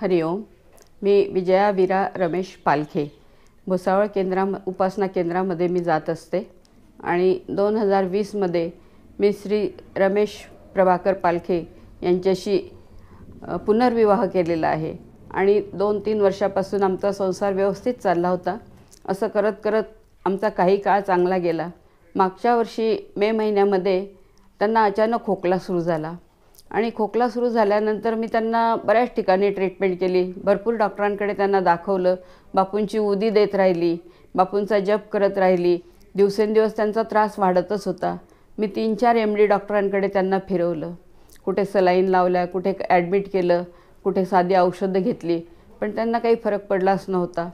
हरिओम. मी विजया वीरा रमेश पालखे भुसावळ उपासना केंद्रामध्ये मी जात असते आणि 2020मध्ये मी श्री रमेश प्रभाकर पालखे यांच्याशी पुनर्विवाह केलेला आहे आणि 2-3 वर्षापासून आमचा संसार व्यवस्थित चालला होता. असं करत करत आमचा काही काळ चांगला गेला. मागच्या वर्षी मे महिन्यामध्ये त्यांना अचानक खोकला सुरू झाला आणि खोकला सुरू झाल्यानंतर मी त्यांना बऱ्याच ठिकाणी ट्रीटमेंट केली. भरपूर डॉक्टरांकडे त्यांना दाखवलं. बापूंची उदी देत राहिली, बापूंचा जप करत राहिली. दिवसेंदिवस त्यांचा त्रास वाढतच होता. मी 3-4 MD डॉक्टरांकडे त्यांना फिरवलं. कुठे सलाईन लावल्या, कुठे ॲडमिट केलं, कुठे साधी औषधं घेतली, पण त्यांना काही फरक पडलाच नव्हता.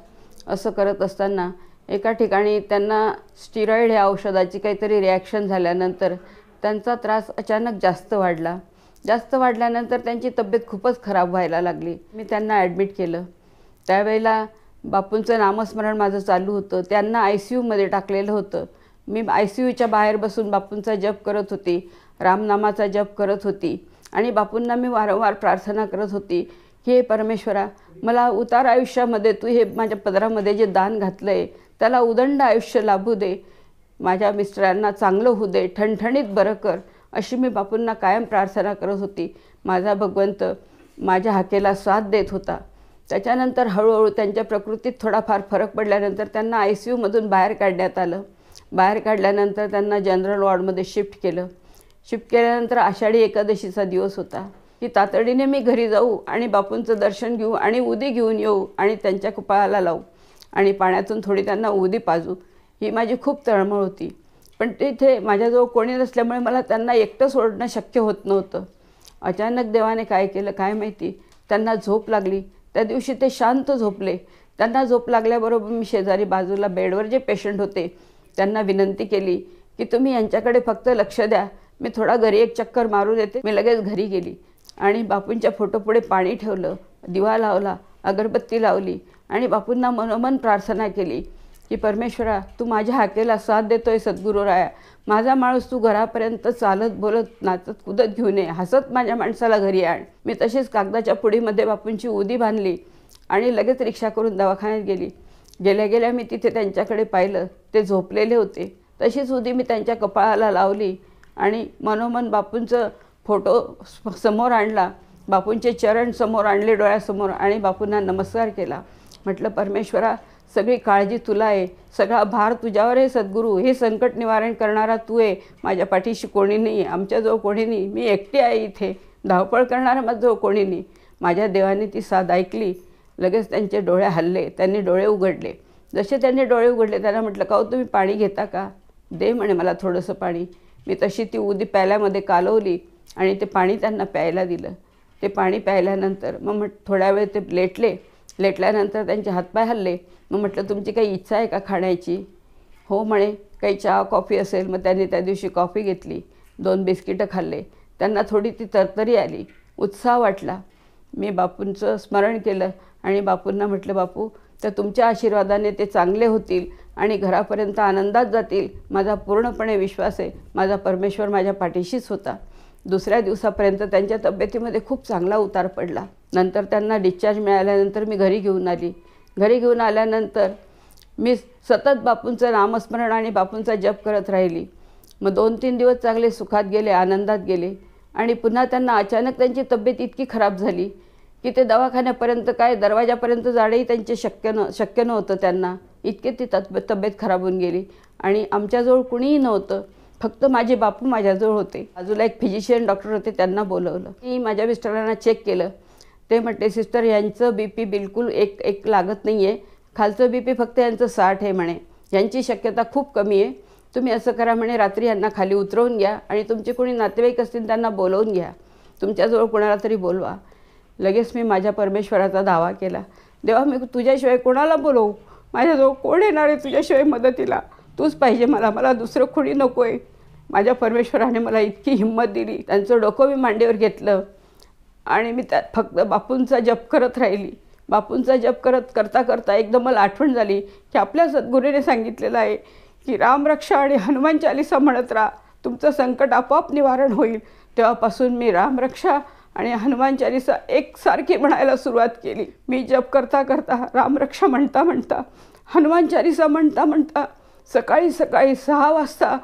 असं करत असताना एका ठिकाणी त्यांना स्टिरॉइड ह्या औषधाची काहीतरी रिॲक्शन झाल्यानंतर त्यांचा त्रास अचानक जास्त वाढल्यानंतर त्यांची तब्येत खूपच खराब व्हायला लागली. मी त्यांना ॲडमिट केलं. त्यावेळेला बापूंचं नामस्मरण माझं चालू होतं. त्यांना ICUमध्ये टाकलेलं होतं. मी ICUच्या बाहेर बसून बापूंचा जप करत होती, रामनामाचा जप करत होती आणि बापूंना मी वारंवार प्रार्थना करत होती की हे परमेश्वरा, मला उतार आयुष्यामध्ये तू हे माझ्या पदरामध्ये जे दान घातलं आहे त्याला उदंड आयुष्य लाभू दे, माझ्या मिस्टरांना चांगलं होऊ दे, ठणठणीत बरं कर, अशी मी बापूंना कायम प्रार्थना करत होती. माझा भगवंत माझ्या हाकेला साथ देत होता. त्याच्यानंतर हळूहळू त्यांच्या प्रकृतीत थोडाफार फरक पडल्यानंतर त्यांना ICUमधून बाहेर काढण्यात आलं. बाहेर काढल्यानंतर त्यांना जनरल वॉर्डमध्ये शिफ्ट केल्यानंतर आषाढी एकादशीचा दिवस होता की तातडीने मी घरी जाऊ आणि बापूंचं दर्शन घेऊ आणि उदी घेऊन येऊ आणि त्यांच्या कपाळाला लावू आणि पाण्यातून थोडी त्यांना उदी पाजू, ही माझी खूप तळमळ होती. पण तिथे माझ्याजवळ कोणी नसल्यामुळे मला त्यांना एकटं सोडणं शक्य होत नव्हतं. अचानक देवाने काय केलं काय माहिती, त्यांना झोप लागली. त्या दिवशी ते शांत झोपले. त्यांना झोप लागल्याबरोबर मी शेजारी बाजूला बेडवर जे पेशंट होते त्यांना विनंती केली की तुम्ही यांच्याकडे फक्त लक्ष द्या, मी थोडा घरी एक चक्कर मारून येते. मी लगेच घरी गेली आणि बापूंच्या फोटोपुढे पाणी ठेवलं, दिवा लावला, अगरबत्ती लावली आणि बापूंना मनोमन प्रार्थना केली की परमेश्वरा, तू माझ्या हाकेला साथ देतोय सद्गुरुराया, माझा माणूस तू घरापर्यंत चालत बोलत नाचत कुदत घेऊन ये, हसत माझ्या माणसाला घरी आण. मी तशीच कागदाच्या पुडीमध्ये बापूंची उदी बांधली आणि लगेच रिक्षा करून दवाखान्यात गेली. गेल्या मी तिथे त्यांच्याकडे पाहिलं. ते झोपलेले होते. तशीच उदी मी त्यांच्या कपाळाला लावली आणि मनोमन बापूंचं फोटो समोर आणला, बापूंचे चरण समोर आणले डोळ्यासमोर आणि बापूंना नमस्कार केला. म्हटलं परमेश्वरा, सगळी काळजी तुला आहे, सगळा भार तुझ्यावर आहे सद्गुरू, हे संकट निवारण करणारा तू आहे, माझ्या पाठीशी कोणी नाही, आमच्याजवळ कोणी नाही, मी एकटी आहे इथे, धावपळ करणारा माझ्याजवळ कोणी नाही. माझ्या देवाने ती साथ ऐकली. लगेच त्यांचे डोळे हलले, त्यांनी डोळे उघडले. जसे त्यांनी डोळे उघडले त्यांना म्हटलं का तुम्ही पाणी घेता का, दे म्हणे मला थोडंसं पाणी. मी तशी ती उदी प्याल्यामध्ये कालवली आणि ते पाणी त्यांना प्यायला दिलं. ते पाणी प्यायल्यानंतर मग थोड्या वेळ ते लेटल्यानंतर त्यांचे हातपाय हलले. मग म्हटलं तुमची काही इच्छा आहे का खाण्याची. हो म्हणे, काही चहा कॉफी असेल. मग त्यांनी त्या दिवशी कॉफी घेतली, 2 बिस्किटं खाल्ले. त्यांना थोडी ती तरतरी आली, उत्साह वाटला. मी बापूंचं स्मरण केलं आणि बापूंना म्हटलं बापू, तर तुमच्या आशीर्वादाने ते चांगले होतील आणि घरापर्यंत आनंदात जातील, माझा पूर्णपणे विश्वास आहे. माझा परमेश्वर माझ्या पाठीशीच होता. दुसऱ्या दिवसापर्यंत त्यांच्या तब्येतीमध्ये खूप चांगला उतार पडला. नंतर त्यांना डिस्चार्ज मिळाल्यानंतर मी घरी घेऊन आली. घरी घेऊन आल्यानंतर मी सतत बापूंचं नामस्मरण आणि बापूंचा जप करत राहिली. मग 2-3 दिवस चांगले सुखात गेले, आनंदात गेले आणि पुन्हा त्यांना अचानक त्यांची तब्येत इतकी खराब झाली की ते दवाखान्यापर्यंत काय दरवाजापर्यंत जाणंही त्यांचे शक्य नव्हतं. त्यांना इतके ती तब्येत खराब होऊन गेली आणि आमच्याजवळ कुणीही नव्हतं, फक्त माझे बापू माझ्याजवळ होते. बाजूला एक फिजिशियन डॉक्टर होते, त्यांना बोलवलं. मी माझ्या मिस्टरांना चेक केलं. ते म्हटले सिस्टर, यांचं BP बिलकुल एक लागत नाही आहे, खालचं BP फक्त यांचं 60 आहे म्हणे, यांची शक्यता खूप कमी आहे. तुम्ही असं करा म्हणे, रात्री यांना खाली उतरवून घ्या आणि तुमचे कोणी नातेवाईक असतील त्यांना बोलवून घ्या, तुमच्याजवळ कोणाला तरी बोलवा. लगेच मी माझ्या परमेश्वराचा दावा केला, देवा मी तुझ्याशिवाय कोणाला बोलवू, माझ्याजवळ कोण येणार आहे तुझ्याशिवाय मदतीला, तूच पाहिजे मला दुसरं कोणी नको आहे. माझ्या परमेश्वराने मला इतकी हिंमत दिली. त्यांचं डोकं मी मांडीवर घेतलं आणि मी त्यात फक्त बापूंचा जप करत राहिली. बापूंचा जप करता एकदम मला आठवण झाली की आपल्या सद्गुरूने सांगितलेलं आहे की रामरक्षा आणि हनुमान चालीसा म्हणत राहा, तुमचं संकट आपोआप निवारण होईल. तेव्हापासून मी रामरक्षा आणि हनुमान चालीसा एकसारखी म्हणायला सुरुवात केली. मी जप करता करता, रामरक्षा म्हणता म्हणता, हनुमान चालीसा म्हणता म्हणता सकाळी सकाळी 6 वाजता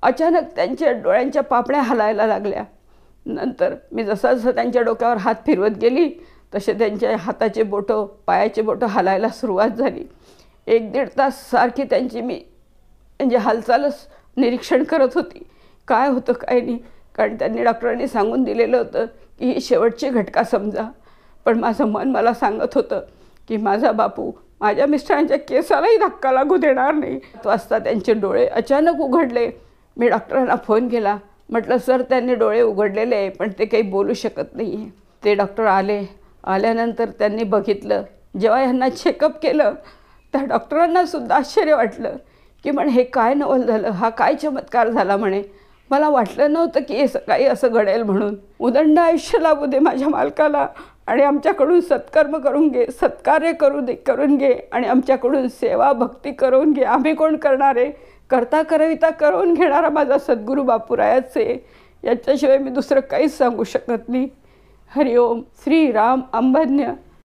अचानक त्यांच्या डोळ्यांच्या पापण्या हलायला लागल्या. नंतर मी जसा जसा त्यांच्या डोक्यावर हात फिरवत गेली तसे त्यांच्या हाताचे बोटं, पायाचे बोटं हलायला सुरुवात झाली. 1-1.5 तास सारखी त्यांची मी म्हणजे हालचालच निरीक्षण करत होती. काय होतं काय नाही, कारण त्यांनी डॉक्टरांनी सांगून दिलेलं होतं की ही शेवटची घटका समजा. पण माझं मन मला सांगत होतं की माझा बापू माझ्या मिस्टरांच्या केसालाही धक्का लागू देणार नाही. 7 वाजता त्यांचे डोळे अचानक उघडले. मी डॉक्टरांना फोन केला. म्हटलं सर त्यांनी डोळे उघडलेले आहे पण ते काही बोलू शकत नाही आहे. ते डॉक्टर आले. आल्यानंतर त्यांनी बघितलं. जेव्हा यांना चेकअप केलं त्या डॉक्टरांनासुद्धा आश्चर्य वाटलं की म्हणे हे काय नवल झालं, हा काय चमत्कार झाला म्हणे. मला वाटलं नव्हतं की हे सकाळी असं घडेल म्हणून. उदंड आयुष्य लाभू दे माझ्या मालकाला आणि आमच्याकडून सत्कर्म करून घे, सत्कार्य करून घे आणि आमच्याकडून सेवा भक्ती करून घे. आम्ही कोण करणारे, करता करविता करून घेणारा माझा सद्गुरू बापूरायाच आहे. याच्याशिवाय मी दुसरं काहीच सांगू शकत नाही. हरिओम. श्रीराम अंबज्ञ.